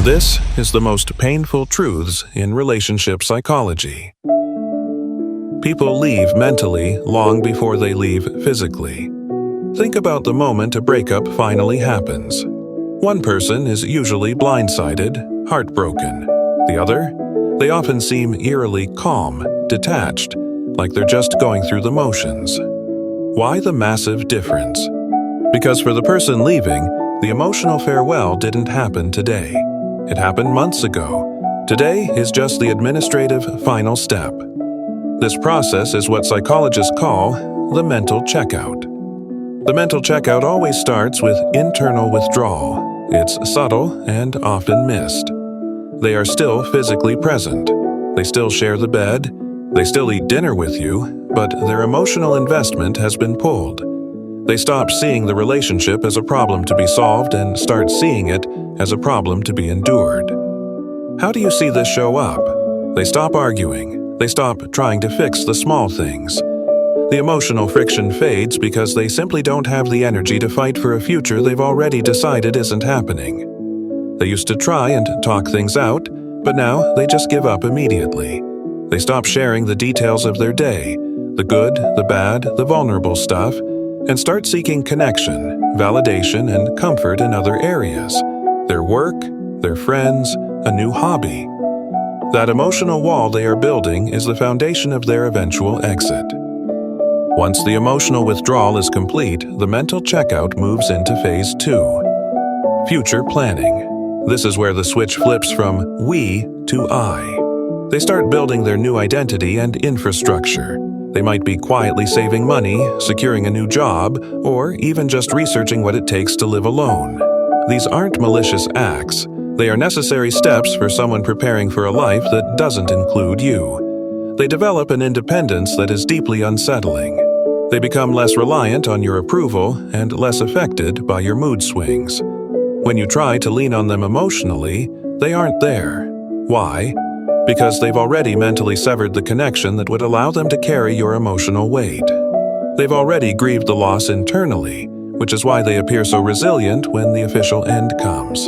This is the most painful truths in relationship psychology. People leave mentally long before they leave physically. Think about the moment a breakup finally happens. One person is usually blindsided, heartbroken. The other? They often seem eerily calm, detached, like they're just going through the motions. Why the massive difference? Because for the person leaving, the emotional farewell didn't happen today. It happened months ago. Today is just the administrative final step. This process is what psychologists call the mental checkout. The mental checkout always starts with internal withdrawal. It's subtle and often missed. They are still physically present. They still share the bed. They still eat dinner with you, but their emotional investment has been pulled. They stop seeing the relationship as a problem to be solved and start seeing it as a problem to be endured. How do you see this show up? They stop arguing. They stop trying to fix the small things. The emotional friction fades because they simply don't have the energy to fight for a future they've already decided isn't happening. They used to try and talk things out, but now they just give up immediately. They stop sharing the details of their day, the good, the bad, the vulnerable stuff, and start seeking connection, validation, and comfort in other areas. Their work, their friends, a new hobby. That emotional wall they are building is the foundation of their eventual exit. Once the emotional withdrawal is complete, the mental checkout moves into phase 2. Future planning. This is where the switch flips from we to I. They start building their new identity and infrastructure. They might be quietly saving money, securing a new job, or even just researching what it takes to live alone. These aren't malicious acts. They are necessary steps for someone preparing for a life that doesn't include you. They develop an independence that is deeply unsettling. They become less reliant on your approval and less affected by your mood swings. When you try to lean on them emotionally, they aren't there. Why? Because they've already mentally severed the connection that would allow them to carry your emotional weight. They've already grieved the loss internally, which is why they appear so resilient when the official end comes.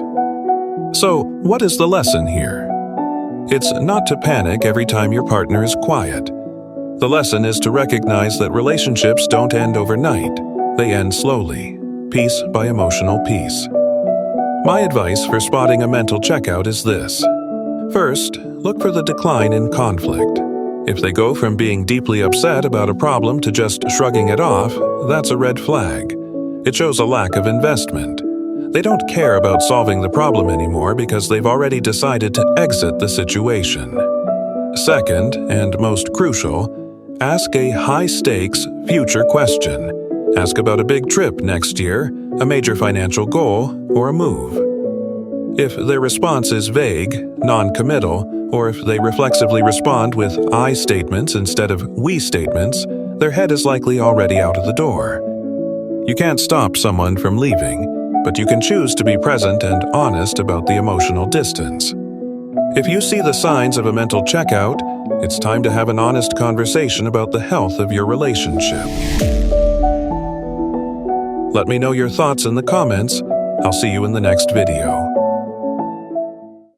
So, what is the lesson here? It's not to panic every time your partner is quiet. The lesson is to recognize that relationships don't end overnight. They end slowly, piece by emotional piece. My advice for spotting a mental checkout is this. First, look for the decline in conflict. If they go from being deeply upset about a problem to just shrugging it off, that's a red flag. It shows a lack of investment. They don't care about solving the problem anymore because they've already decided to exit the situation. Second, and most crucial, ask a high-stakes future question. Ask about a big trip next year, a major financial goal, or a move. If their response is vague, non-committal, or if they reflexively respond with I statements instead of we statements, their head is likely already out of the door. You can't stop someone from leaving, but you can choose to be present and honest about the emotional distance. If you see the signs of a mental checkout, it's time to have an honest conversation about the health of your relationship. Let me know your thoughts in the comments. I'll see you in the next video.